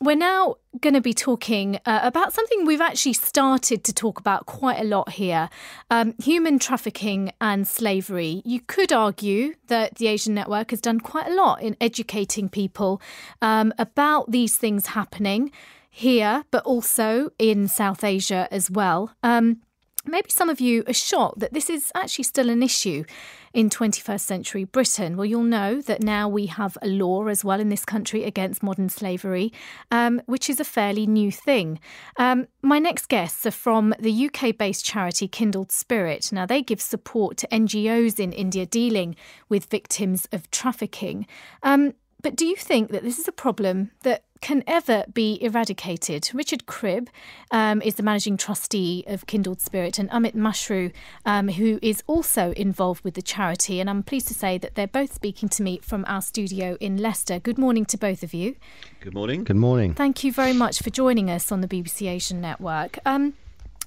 we're now going to be talking about something we've actually started to talk about quite a lot here, human trafficking and slavery. You could argue that the Asian Network has done quite a lot in educating people about these things happening here, but also in South Asia as well. Maybe some of you are shocked that this is actually still an issue in 21st century Britain. Well, you'll know that now we have a law as well in this country against modern slavery, which is a fairly new thing. My next guests are from the UK-based charity Kindled Spirit. Now, they give support to NGOs in India dealing with victims of trafficking. But do you think that this is a problem that can ever be eradicated? Richard Cribb is the managing trustee of Kindled Spirit, and Amit Mashru, who is also involved with the charity. And I'm pleased to say that they're both speaking to me from our studio in Leicester. Good morning to both of you. Good morning. Good morning. Thank you very much for joining us on the BBC Asian Network.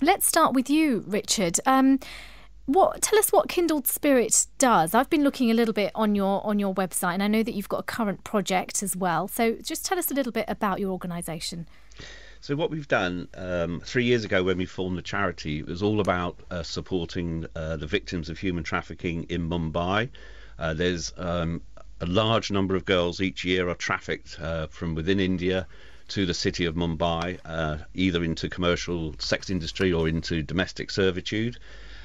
Let's start with you, Richard. Tell us what Kindled Spirit does. I've been looking a little bit on your website, and I know that you've got a current project as well. So just tell us a little bit about your organisation. So what we've done 3 years ago when we formed the charity, it was all about supporting the victims of human trafficking in Mumbai. There's a large number of girls each year are trafficked from within India to the city of Mumbai, either into commercial sex industry or into domestic servitude.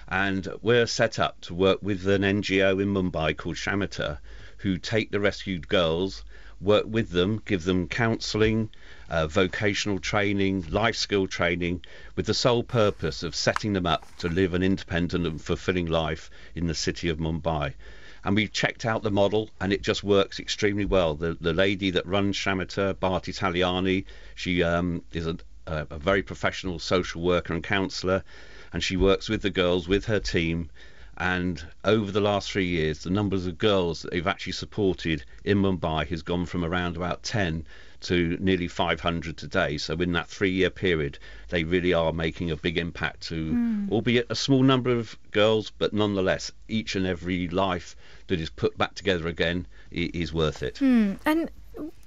And we're set up to work with an NGO in Mumbai called Shamatha, who take the rescued girls, work with them, give them counselling, vocational training, life skill training, with the sole purpose of setting them up to live an independent and fulfilling life in the city of Mumbai. And we've checked out the model, and it just works extremely well. The lady that runs Shamatha, Bharti Taliani, she is a very professional social worker and counsellor, and she works with the girls, with her team. And over the last 3 years, the numbers of girls that they've actually supported in Mumbai has gone from around about 10 to nearly 500 today. So in that 3-year period, they really are making a big impact to, albeit a small number of girls, but nonetheless, each and every life that is put back together again is worth it. And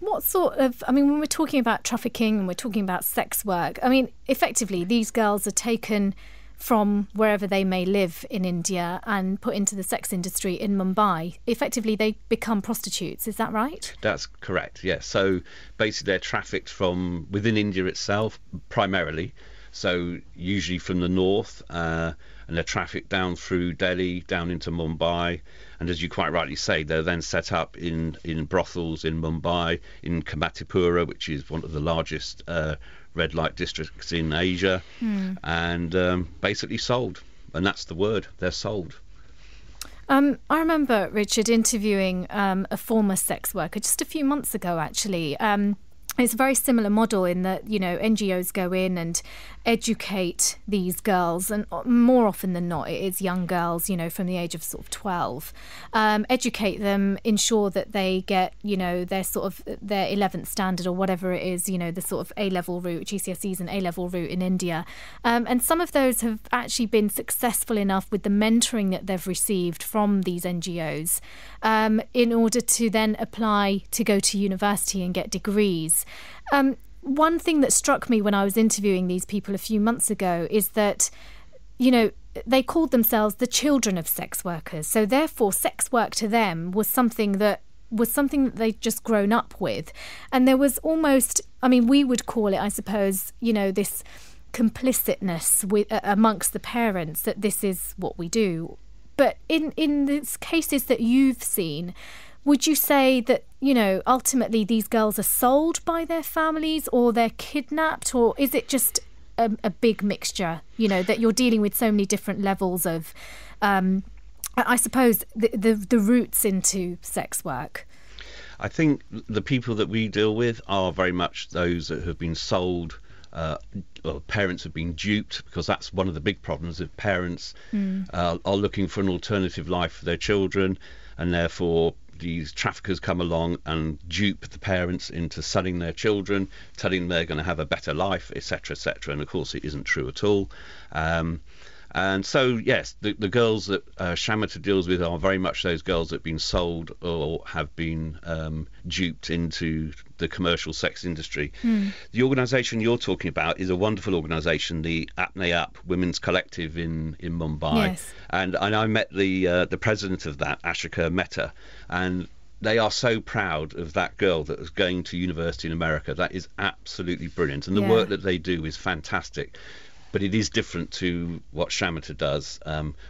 what sort of, when we're talking about trafficking and we're talking about sex work, effectively, these girls are taken from wherever they may live in India and put into the sex industry in Mumbai. Effectively, they become prostitutes. Is that right? That's correct, yes. So basically, they're trafficked from within India itself, primarily. So usually from the north, and they're trafficked down through Delhi, down into Mumbai. And as you quite rightly say, they're then set up in brothels in Mumbai, in Kamatipura, which is one of the largest red light districts in Asia, and basically sold. And that's the word, they're sold. I remember, Richard, interviewing a former sex worker just a few months ago, actually. It's a very similar model in that, NGOs go in and educate these girls, and more often than not, it is young girls, from the age of sort of 12. Educate them, ensure that they get, their 11th standard or whatever it is, the sort of A-level route, GCSEs and A-level route in India. And some of those have actually been successful enough with the mentoring that they've received from these NGOs in order to then apply to go to university and get degrees. One thing that struck me when I was interviewing these people a few months ago is that, they called themselves the children of sex workers. So therefore, sex work to them was something that they'd just grown up with. And there was almost, we would call it, I suppose, this complicitness amongst the parents that this is what we do. But in the cases that you've seen, would you say that, ultimately these girls are sold by their families or they're kidnapped, or is it just a big mixture, that you're dealing with so many different levels of, I suppose, the roots into sex work? I think the people that we deal with are very much those that have been sold, or parents have been duped, because that's one of the big problems. If parents are looking for an alternative life for their children, and therefore these traffickers come along and dupe the parents into selling their children, telling them they're going to have a better life, etc., etc. And of course, it isn't true at all. And And so, yes, the girls that Shamatha deals with are very much those girls that have been sold or have been duped into the commercial sex industry. The organisation you're talking about is a wonderful organisation, the Apne Up Women's Collective in Mumbai. Yes. And I met the president of that, Ashika Mehta, and they are so proud of that girl that was going to university in America. That is absolutely brilliant. And the work that they do is fantastic. But it is different to what Shamatha does,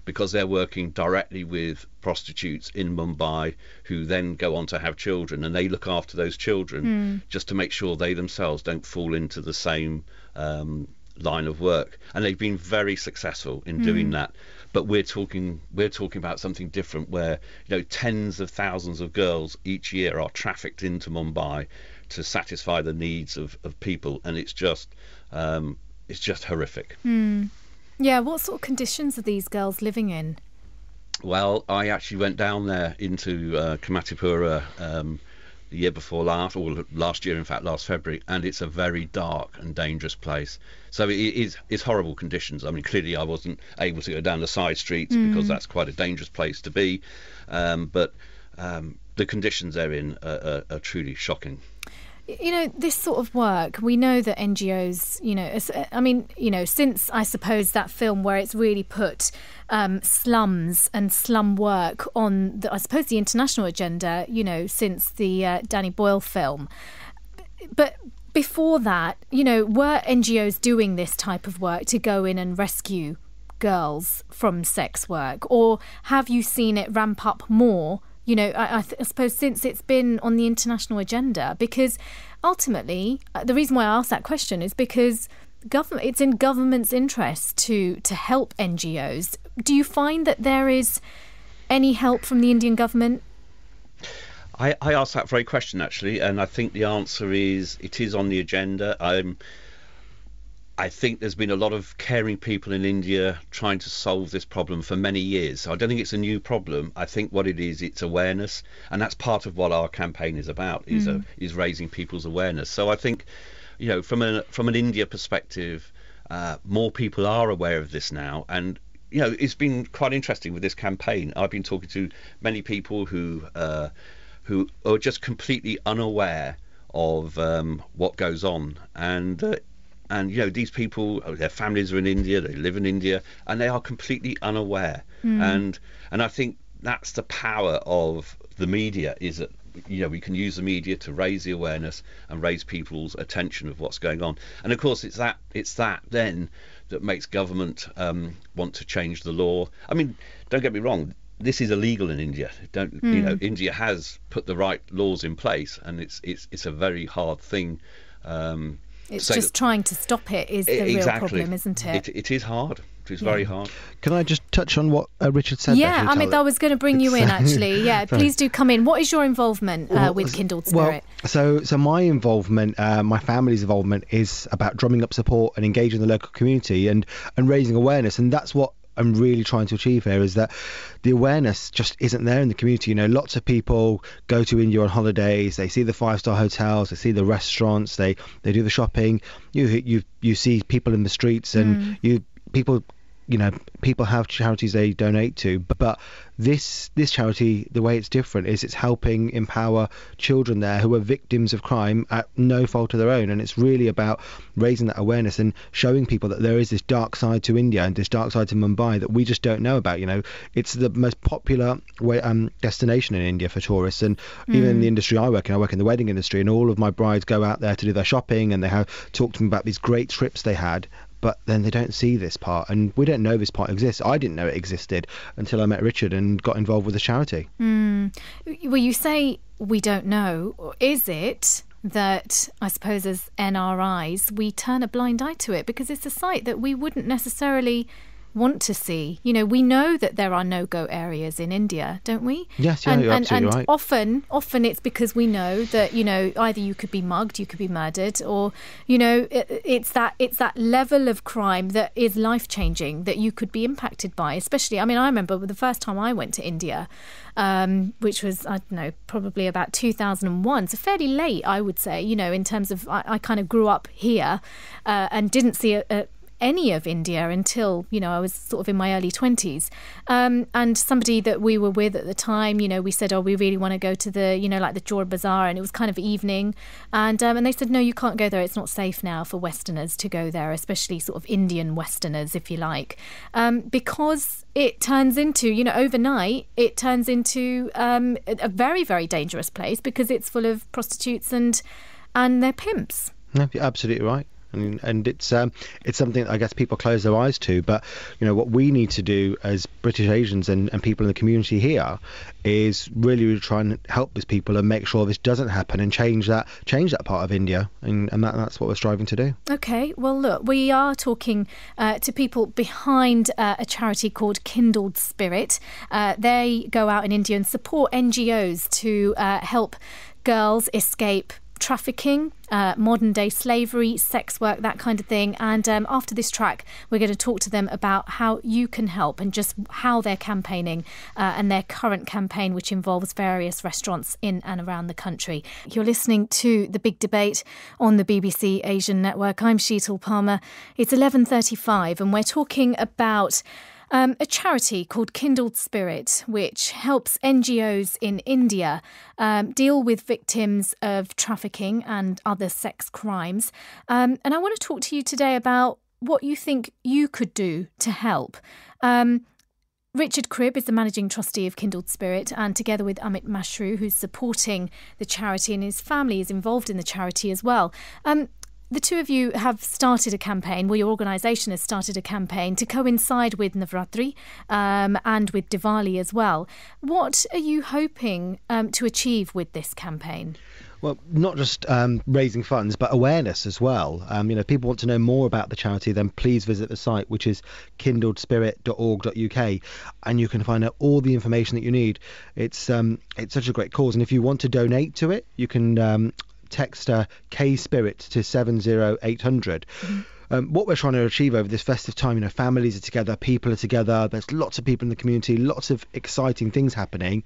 because they're working directly with prostitutes in Mumbai who then go on to have children, and they look after those children just to make sure they themselves don't fall into the same line of work. And they've been very successful in doing that. But we're talking about something different, where tens of thousands of girls each year are trafficked into Mumbai to satisfy the needs of people, and it's just horrific. Yeah, what sort of conditions are these girls living in? Well, I actually went down there into Kamatipura the year before last, or last year, in fact, last February, and it's a very dark and dangerous place. So it's horrible conditions. I mean, clearly I wasn't able to go down the side streets because that's quite a dangerous place to be, but the conditions they're in are truly shocking. This sort of work, we know that NGOs, since I suppose that film where it's really put slums and slum work on, I suppose, the international agenda, since the Danny Boyle film. But before that, were NGOs doing this type of work to go in and rescue girls from sex work? Or have you seen it ramp up more? I suppose since it's been on the international agenda, because ultimately the reason why I asked that question is because it's in government's interest to help NGOs. Do you find that there is any help from the Indian government? I asked that very question actually, and I think the answer is it is on the agenda. I think there's been a lot of caring people in India trying to solve this problem for many years. So I don't think it's a new problem. I think what it is, it's awareness, and that's part of what our campaign is about, is raising people's awareness. So I think, from an India perspective, more people are aware of this now, and it's been quite interesting with this campaign. I've been talking to many people who are just completely unaware of what goes on, and these people, their families are in India, they live in India, and they are completely unaware. And I think that's the power of the media, is that we can use the media to raise the awareness and raise people's attention of what's going on. And of course, it's that then that makes government want to change the law. I mean, don't get me wrong, this is illegal in India. India has put the right laws in place, and it's a very hard thing. It's just trying to stop it is the real problem, isn't it? It is hard. It is very hard. Can I just touch on what Richard said? Yeah, Amit, I was going to bring you in, actually. Yeah, please do come in. What is your involvement with Kindled Spirit? So my involvement, my family's involvement, is about drumming up support and engaging the local community and raising awareness. And that's what I'm really trying to achieve here, is that the awareness just isn't there in the community. Lots of people go to India on holidays, they see the 5-star hotels, they see the restaurants, they do the shopping. You see people in the streets, and people have charities they donate to, but this charity, the way it's different is it's helping empower children there who are victims of crime at no fault of their own. And it's really about raising that awareness and showing people that there is this dark side to India and this dark side to Mumbai that we just don't know about. It's the most popular destination in India for tourists, and even in the industry I work in the wedding industry, and all of my brides go out there to do their shopping, and they have talked to me about these great trips they had. But then they don't see this part, and we don't know this part exists. I didn't know it existed until I met Richard and got involved with the charity. Well, you say we don't know. Is it that, I suppose, as NRIs, we turn a blind eye to it because it's a site that we wouldn't necessarily want to see? We know that there are no-go areas in India, don't we? Yes, yeah, you're absolutely right. Often it's because we know that either you could be mugged, you could be murdered, or it's that level of crime that is life-changing that you could be impacted by. Especially, I remember the first time I went to India, which was, I don't know, probably about 2001, so fairly late, I would say. In terms of I kind of grew up here and didn't see any of India until, I was sort of in my early 20s. And somebody that we were with at the time, we said, oh, we really want to go to the, like the Jor Bazaar, and it was kind of evening. And they said, no, you can't go there. It's not safe now for Westerners to go there, especially sort of Indian Westerners, if you like, because it turns into, overnight, it turns into a very, very dangerous place because it's full of prostitutes and they're pimps. No, you're absolutely right. And it's something I guess people close their eyes to, but what we need to do as British Asians and people in the community here is really try and help these people and make sure this doesn't happen and change that part of India, and that's what we're striving to do. Okay, well look, we are talking to people behind a charity called Kindled Spirit. They go out in India and support NGOs to help girls escape trafficking, modern day slavery, sex work, that kind of thing. And after this track, we're going to talk to them about how you can help and just how they're campaigning and their current campaign, which involves various restaurants in and around the country. You're listening to The Big Debate on the BBC Asian Network. I'm Sheetal Parmar. It's 11:35 and we're talking about a charity called Kindled Spirit, which helps NGOs in India deal with victims of trafficking and other sex crimes. And I want to talk to you today about what you think you could do to help. Richard Cribb is the managing trustee of Kindled Spirit, and together with Amit Mashru, who's supporting the charity, and his family is involved in the charity as well. The two of you have started a campaign, well, your organisation has started a campaign to coincide with Navratri and with Diwali as well. What are you hoping to achieve with this campaign? Well, not just raising funds, but awareness as well. People want to know more about the charity, then please visit the site, which is kindledspirit.org.uk, and you can find out all the information that you need. It's such a great cause, and if you want to donate to it, you can text K-Spirit to 70800. What we're trying to achieve over this festive time, families are together, people are together, there's lots of people in the community, lots of exciting things happening,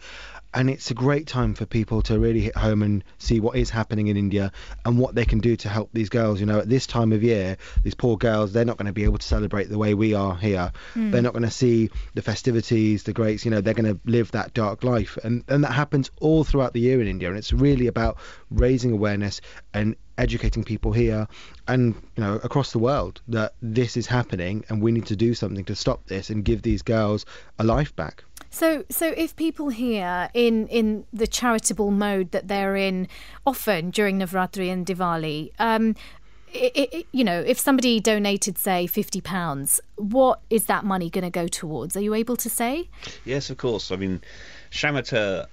and it's a great time for people to really hit home and see what is happening in India and what they can do to help these girls. At this time of year, these poor girls, they're not going to be able to celebrate the way we are here. They're not going to see the festivities, the greats, they're going to live that dark life, and that happens all throughout the year in India, and it's really about raising awareness and educating people here and across the world that this is happening and we need to do something to stop this and give these girls a life back. So if people here in the charitable mode that they're in often during Navratri and Diwali, if somebody donated, say, £50, what is that money going to go towards? Are you able to say? Yes, of course. Shamata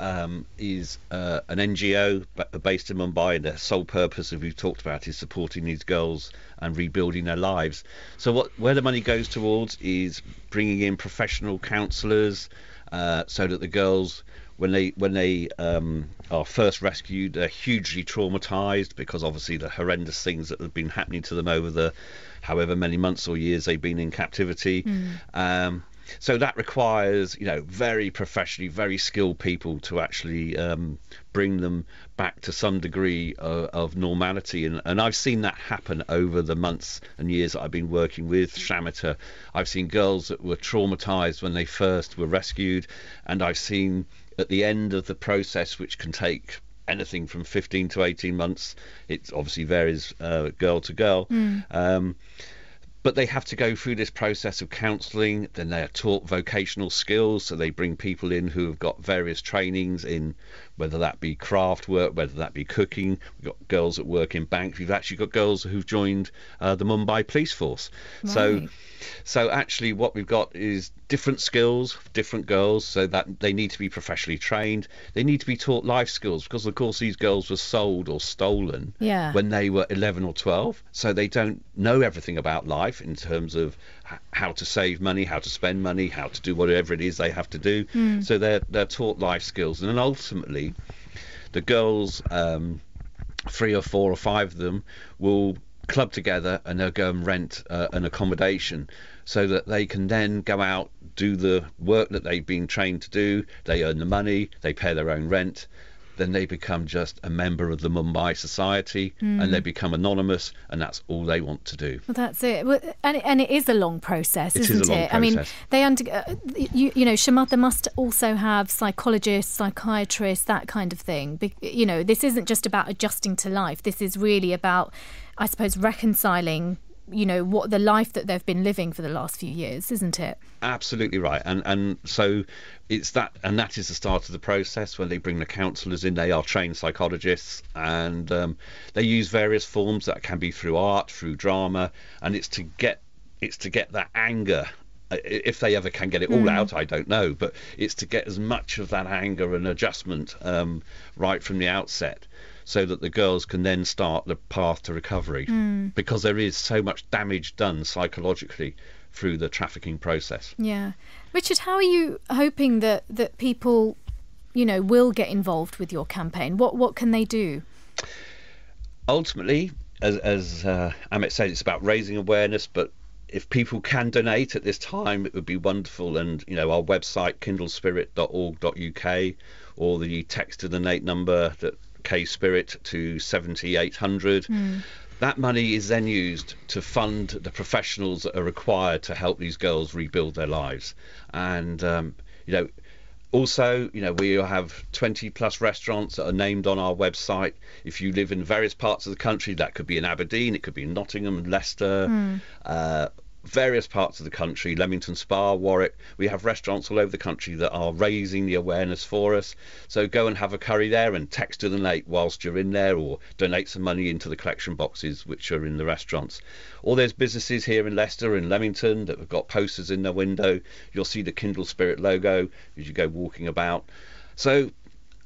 is an NGO based in Mumbai, and their sole purpose, as we've talked about, is supporting these girls and rebuilding their lives. So where the money goes towards is bringing in professional counsellors so that the girls, when they are first rescued, they're hugely traumatised because obviously the horrendous things that have been happening to them over the however many months or years they've been in captivity. So that requires, very professionally, very skilled people to actually bring them back to some degree of normality. And I've seen that happen over the months and years that I've been working with Shamata. I've seen girls that were traumatised when they first were rescued, and I've seen at the end of the process, which can take anything from 15 to 18 months, it obviously varies girl to girl, but they have to go through this process of counselling. Then they are taught vocational skills, so they bring people in who have got various trainings in whether that be craft work, whether that be cooking. We've got girls that work in banks. We've actually got girls who've joined the Mumbai police force. Right. So actually what we've got is different skills, different girls, so that they need to be professionally trained. They need to be taught life skills because, of course, these girls were sold or stolen when they were 11 or 12. So they don't know everything about life in terms of how to save money, how to spend money, how to do whatever it is they have to do. So they're taught life skills. And then ultimately, the girls, 3 or 4 or 5 of them, will club together and they'll go and rent an accommodation so that they can then go out, do the work that they've been trained to do. They earn the money, they pay their own rent, then they become just a member of the Mumbai society, and they become anonymous, and that's all they want to do. Well, that's it. Well, and it is a long process, isn't it? Process. I mean, you know, Shamatha must also have psychologists, psychiatrists, that kind of thing. You know, this isn't just about adjusting to life. This is really about, I suppose, reconciling, you know, what the life that they've been living for the last few years, isn't it? Absolutely right. And so it's that, and that is the start of the process when they bring the counsellors in. They are trained psychologists, and they use various forms that can be through art, through drama, and it's to get that anger. If they ever can get it all out, I don't know, but it's to get as much of that anger and adjustment right from the outset, so that the girls can then start the path to recovery, because there is so much damage done psychologically through the trafficking process. Yeah. Richard, how are you hoping that people, you know, will get involved with your campaign? What can they do? Ultimately, as Amit said, it's about raising awareness, but if people can donate at this time, it would be wonderful. And, you know, our website, kindlespirit.org.uk, or the text to donate number, that K-Spirit to 70800. That money is then used to fund the professionals that are required to help these girls rebuild their lives. And, you know, also, you know, we have 20 plus restaurants that are named on our website. If you live in various parts of the country, that could be in Aberdeen, it could be in Nottingham, Leicester, various parts of the country, Leamington Spa, Warwick. We have restaurants all over the country that are raising the awareness for us. So go and have a curry there and text to donate whilst you're in there, or donate some money into the collection boxes which are in the restaurants. Or there's businesses here in Leicester and Leamington that have got posters in their window. You'll see the Kindled Spirit logo as you go walking about. So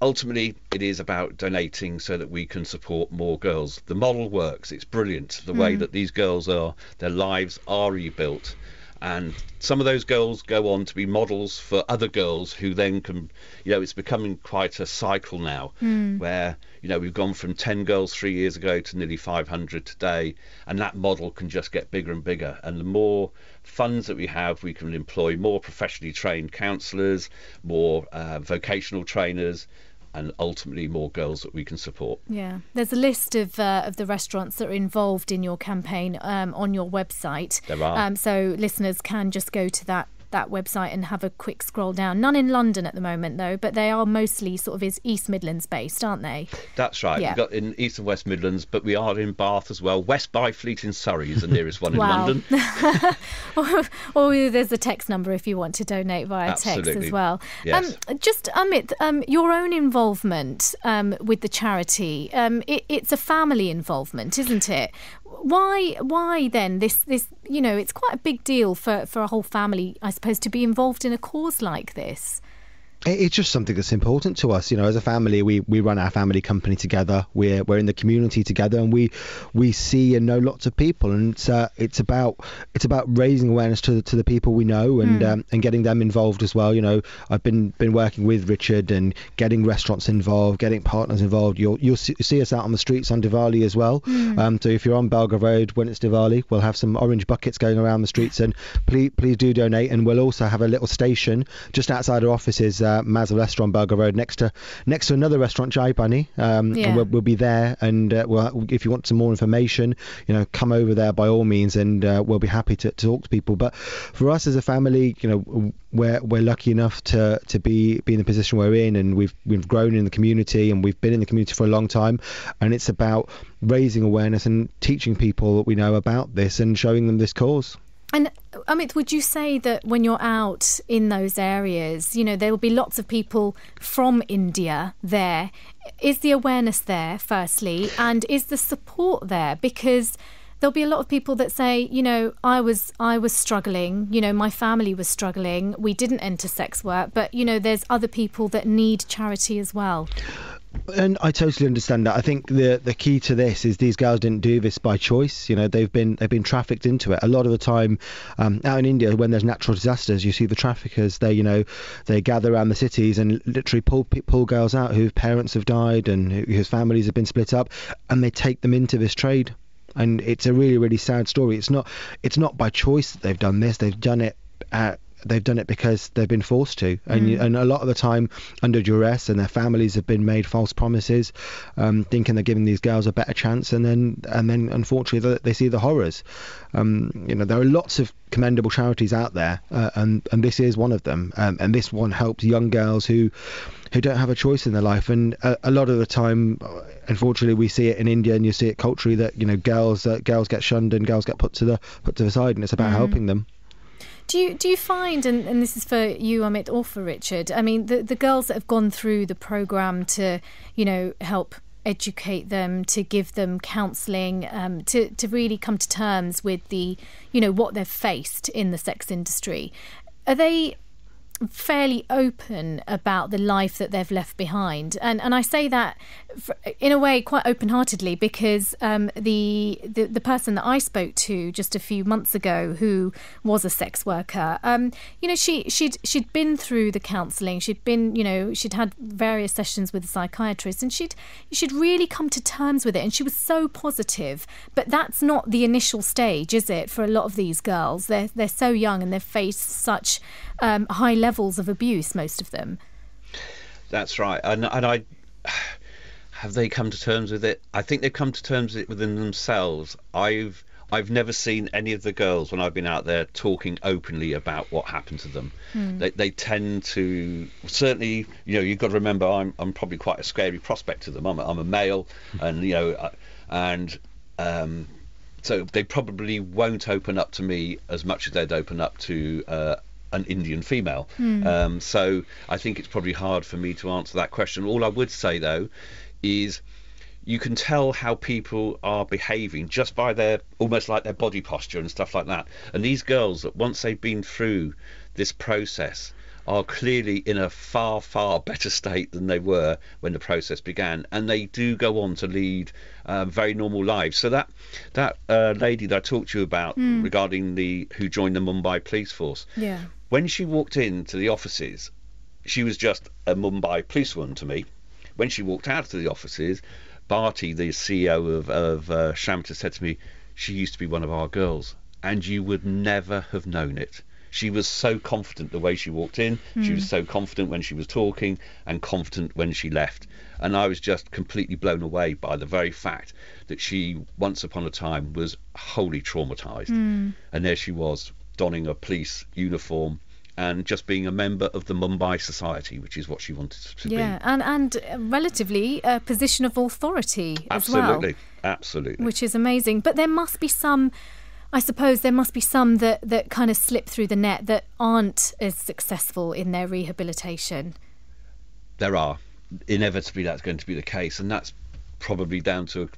ultimately, it is about donating so that we can support more girls. The model works. It's brilliant, the way that these girls their lives are rebuilt. And some of those girls go on to be models for other girls who then can, you know, it's becoming quite a cycle now, where, you know, we've gone from 10 girls 3 years ago to nearly 500 today, and that model can just get bigger and bigger. And the more funds that we have, we can employ more professionally trained counsellors, more vocational trainers, and ultimately more girls that we can support. Yeah, there's a list of the restaurants that are involved in your campaign on your website. There are. So listeners can just go to that website and have a quick scroll down. None in London at the moment, though, but they are mostly sort of East Midlands based, aren't they? That's right. Yeah. We've got in East and West Midlands, but we are in Bath as well. West Byfleet in Surrey is the nearest one in London. or there's a text number if you want to donate via text as well. Yes. Just Amit, your own involvement with the charity, it's a family involvement, isn't it? Why then this you know, it's quite a big deal for a whole family, I suppose, to be involved in a cause like this. It's just something that's important to us. You know, as a family, we run our family company together. We're in the community together, and we see and know lots of people. And it's about raising awareness to the people we know, and getting them involved as well. You know, I've been working with Richard and getting restaurants involved, getting partners involved. You'll see us out on the streets on Diwali as well. So if you're on Belgrave Road when it's Diwali, we'll have some orange buckets going around the streets, and please do donate. And we'll also have a little station just outside our offices. Mazza restaurant, Belgrave Road, next to another restaurant, Jai Bunny. And we'll be there, and if you want some more information, you know, come over there by all means, and we'll be happy to talk to people. But for us as a family, you know, we're lucky enough to be in the position we're in, and we've grown in the community, and we've been in the community for a long time, and it's about raising awareness and teaching people that we know about this and showing them this cause. And Amit, would you say that when you're out in those areas, you know, there will be lots of people from India there? Is the awareness there, firstly, and is the support there? Because there'll be a lot of people that say, you know, I was struggling, you know, my family was struggling, we didn't enter sex work, but, you know, there's other people that need charity as well. And I totally understand that. I think the key to this is these girls didn't do this by choice. You know, they've been trafficked into it. A lot of the time, out in India, when there's natural disasters, you see the traffickers. They gather around the cities and literally pull girls out whose parents have died and whose families have been split up, and they take them into this trade. And it's a really, really sad story. It's not by choice that they've done this. They've done it they've done it because they've been forced to, and a lot of the time under duress, and their families have been made false promises, thinking they're giving these girls a better chance, and then unfortunately they see the horrors. There are lots of commendable charities out there, and this is one of them, and this one helps young girls who don't have a choice in their life. And a lot of the time, unfortunately, we see it in India, and you see it culturally, that girls get shunned and girls get put to the side, and it's about helping them. Do you find, and this is for you, Amit, or for Richard, I mean, the girls that have gone through the programme to, help educate them, to give them counselling, to really come to terms with the, what they've faced in the sex industry, are they fairly open about the life that they've left behind? And I say that in a way quite open-heartedly, because the person that I spoke to just a few months ago, who was a sex worker, she'd been through the counselling, she'd had various sessions with a psychiatrist, and she'd really come to terms with it, and she was so positive. But that's not the initial stage, is it, for a lot of these girls? They're so young, and they've faced such high levels of abuse, most of them. That's right. And I have they come to terms with it? I think they've come to terms with it within themselves. I've never seen any of the girls, when I've been out there, talking openly about what happened to them. They tend to, certainly, you've got to remember, I'm probably quite a scary prospect to them. I'm a male, and so they probably won't open up to me as much as they'd open up to an Indian female. So I think it's probably hard for me to answer that question. All I would say, though, is you can tell how people are behaving just by their, almost like their body posture and stuff like that. And these girls, that once they've been through this process, are clearly in a far, far better state than they were when the process began, and they do go on to lead very normal lives. So that lady that I talked to you about regarding who joined the Mumbai police force, when she walked into the offices, she was just a Mumbai policewoman to me. When she walked out of the offices, Bharti, the CEO of Shamta, said to me, "She used to be one of our girls, and you would never have known it." She was so confident the way she walked in. She was so confident when she was talking, and confident when she left. And I was just completely blown away by the very fact that she, once upon a time, was wholly traumatised. And there she was, donning a police uniform and just being a member of the Mumbai society, which is what she wanted to be. Yeah, and relatively a position of authority as well. Absolutely. Which is amazing. But there must be some... I suppose there must be some that kind of slip through the net that aren't as successful in their rehabilitation. There are. Inevitably, that's going to be the case. And that's probably down to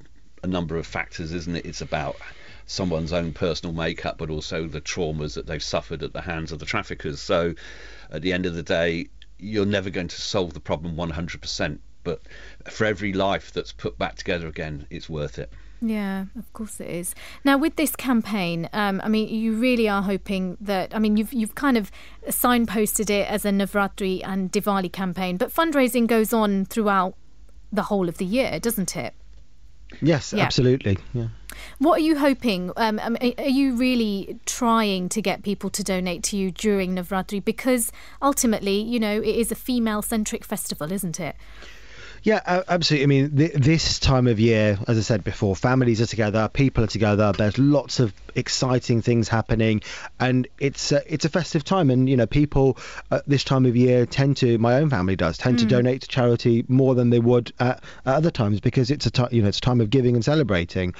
a number of factors, isn't it? It's about someone's own personal makeup, but also the traumas that they've suffered at the hands of the traffickers. So at the end of the day, you're never going to solve the problem 100%. But for every life that's put back together again, it's worth it. Yeah, of course it is. Now, with this campaign, I mean, you really are hoping that, I mean, you've kind of signposted it as a Navratri and Diwali campaign, but fundraising goes on throughout the whole of the year, doesn't it? Yes, absolutely. Yeah. What are you hoping? I mean, are you really trying to get people to donate to you during Navratri? Because ultimately, it is a female-centric festival, isn't it? Yeah, absolutely. I mean, this time of year, as I said before, families are together, people are together. There's lots of exciting things happening, and it's a festive time. And people at this time of year my own family does tend to donate to charity more than they would at other times, because it's a time of giving and celebrating.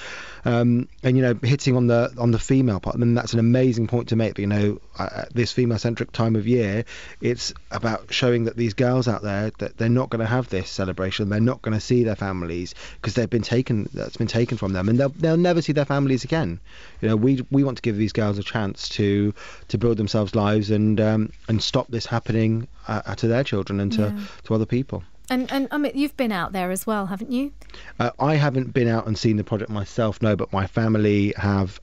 And hitting on the female part, and that's an amazing point to make. At this female-centric time of year, it's about showing that these girls out there, that they're not going to have this celebration. They're not going to see their families because that's been taken from them, and they'll never see their families again. We want to give these girls a chance to build themselves lives and stop this happening to their children and to other people. And Amit, you've been out there as well, haven't you? I haven't been out and seen the project myself, no, but my family have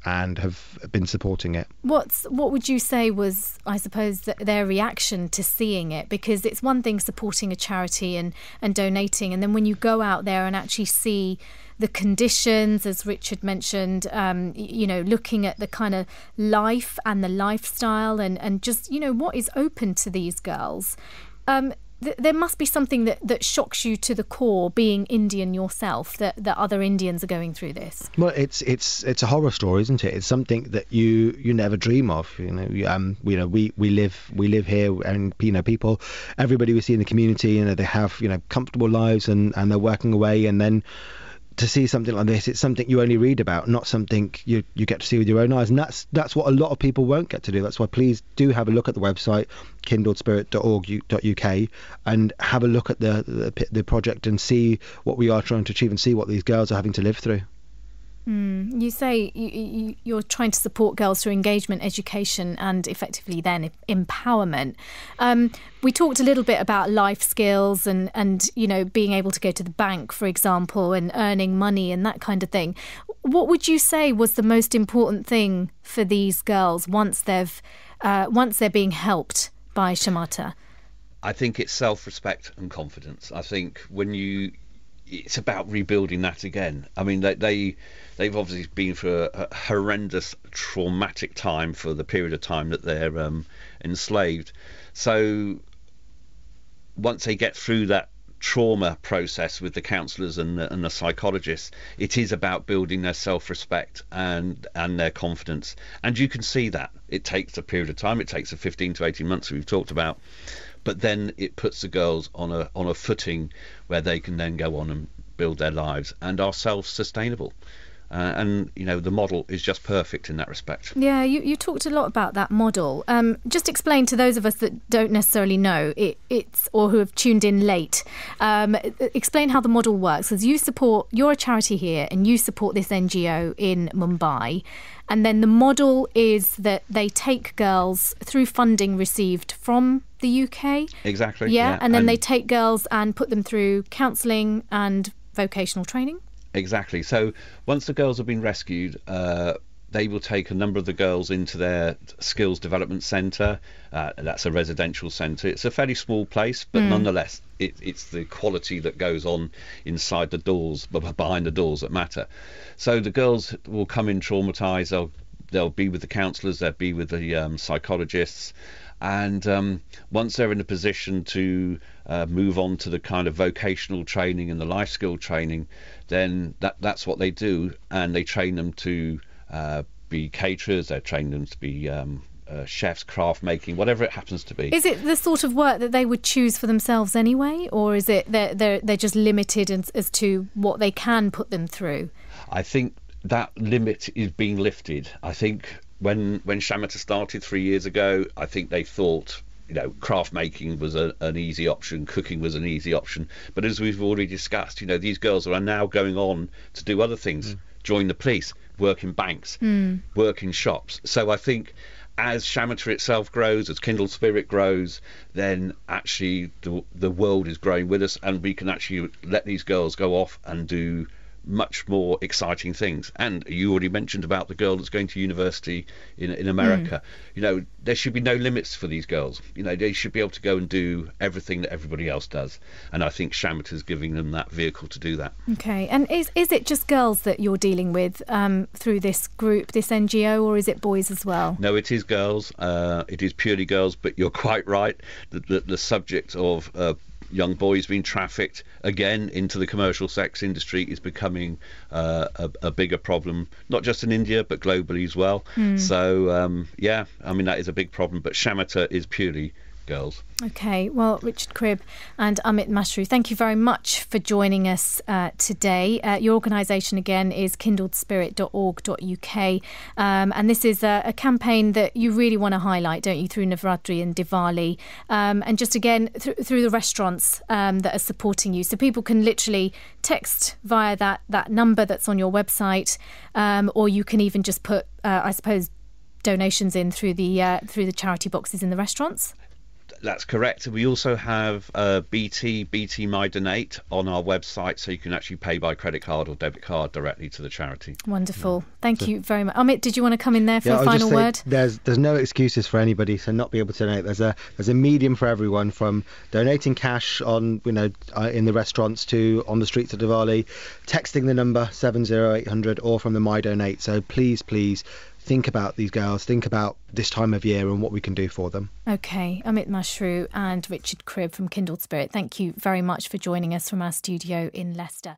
been supporting it. What would you say was, I suppose, their reaction to seeing it? Because it's one thing supporting a charity and donating, and then when you go out there and actually see the conditions, as Richard mentioned, looking at the kind of life and the lifestyle and just, what is open to these girls. There must be something that shocks you to the core, being Indian yourself, that other Indians are going through this. Well, it's a horror story, isn't it? It's something that you never dream of. We live here, and people, everybody we see in the community, they have comfortable lives and they're working away, and then to see something like this, it's something you only read about, not something you get to see with your own eyes. And that's what a lot of people won't get to do. That's why please do have a look at the website, kindledspirit.org.uk, and have a look at the project and see what we are trying to achieve and see what these girls are having to live through. You say you're trying to support girls through engagement, education and effectively then empowerment. We talked a little bit about life skills and being able to go to the bank, for example, and earning money and that kind of thing. What would you say was the most important thing for these girls once they're being helped by Shamata? I think it's self-respect and confidence. I think it's about rebuilding that again. I mean, they've obviously been through a horrendous, traumatic time for the period of time that they're enslaved. So once they get through that trauma process with the counsellors and the psychologists, it is about building their self-respect and their confidence. And you can see that. It takes a period of time. It takes a 15 to 18 months we've talked about. But then it puts the girls on a footing where they can then go on and build their lives and are self-sustainable. And the model is just perfect in that respect. Yeah, you talked a lot about that model. Just explain to those of us that don't necessarily know it's or who have tuned in late. Explain how the model works. As you're a charity here and you support this NGO in Mumbai. And then the model is that they take girls through funding received from the UK. Exactly. Yeah. And then they take girls and put them through counselling and vocational training. Exactly. So once the girls have been rescued, they will take a number of the girls into their skills development centre. That's a residential centre. It's a fairly small place, but nonetheless, it's the quality that goes on inside the doors, behind the doors, that matter. So the girls will come in traumatised. They'll be with the counsellors. They'll be with the psychologists. And once they're in a position to move on to the kind of vocational training and the life skill training, then that's what they do. And they train them to be caterers. They train them to be chefs, craft making, whatever it happens to be. Is it the sort of work that they would choose for themselves anyway, or is it they're just limited as to what they can put them through? I think that limit is being lifted. I think when Shamata started 3 years ago, I think they thought craft making was an easy option, cooking was an easy option. But as we've already discussed, these girls are now going on to do other things, join the police, work in banks, work in shops. So I think as Shamata itself grows, as Kindled Spirit grows, then actually the world is growing with us, and we can actually let these girls go off and do much more exciting things. And you already mentioned about the girl that's going to university in America. There should be no limits for these girls. They should be able to go and do everything that everybody else does, and I think Shamata is giving them that vehicle to do that. Okay. And is it just girls that you're dealing with through this group, this NGO, or is it boys as well? No, it is girls. It is purely girls, but you're quite right. The subject of young boys being trafficked again into the commercial sex industry is becoming a bigger problem, not just in India but globally as well. So that is a big problem, but Shamata is purely girls. Okay, well, Richard Cribb and Amit Mashru, thank you very much for joining us today. Your organisation again is kindledspirit.org.uk, and this is a campaign that you really want to highlight, don't you, through Navratri and Diwali, and just again through the restaurants that are supporting you. So people can literally text via that number that's on your website, or you can even just put, I suppose, donations in through the charity boxes in the restaurants. That's correct. We also have BT My Donate on our website, so you can actually pay by credit card or debit card directly to the charity. Wonderful. Thank you very much. Amit, did you want to come in there for a I'll final just say word? There's no excuses for anybody to not be able to donate. There's a medium for everyone, from donating cash on in the restaurants to on the streets of Diwali, texting the number 70800 or from the My Donate. So please think about these girls, think about this time of year and what we can do for them. Okay, Amit Mashru and Richard Cribb from Kindled Spirit, thank you very much for joining us from our studio in Leicester.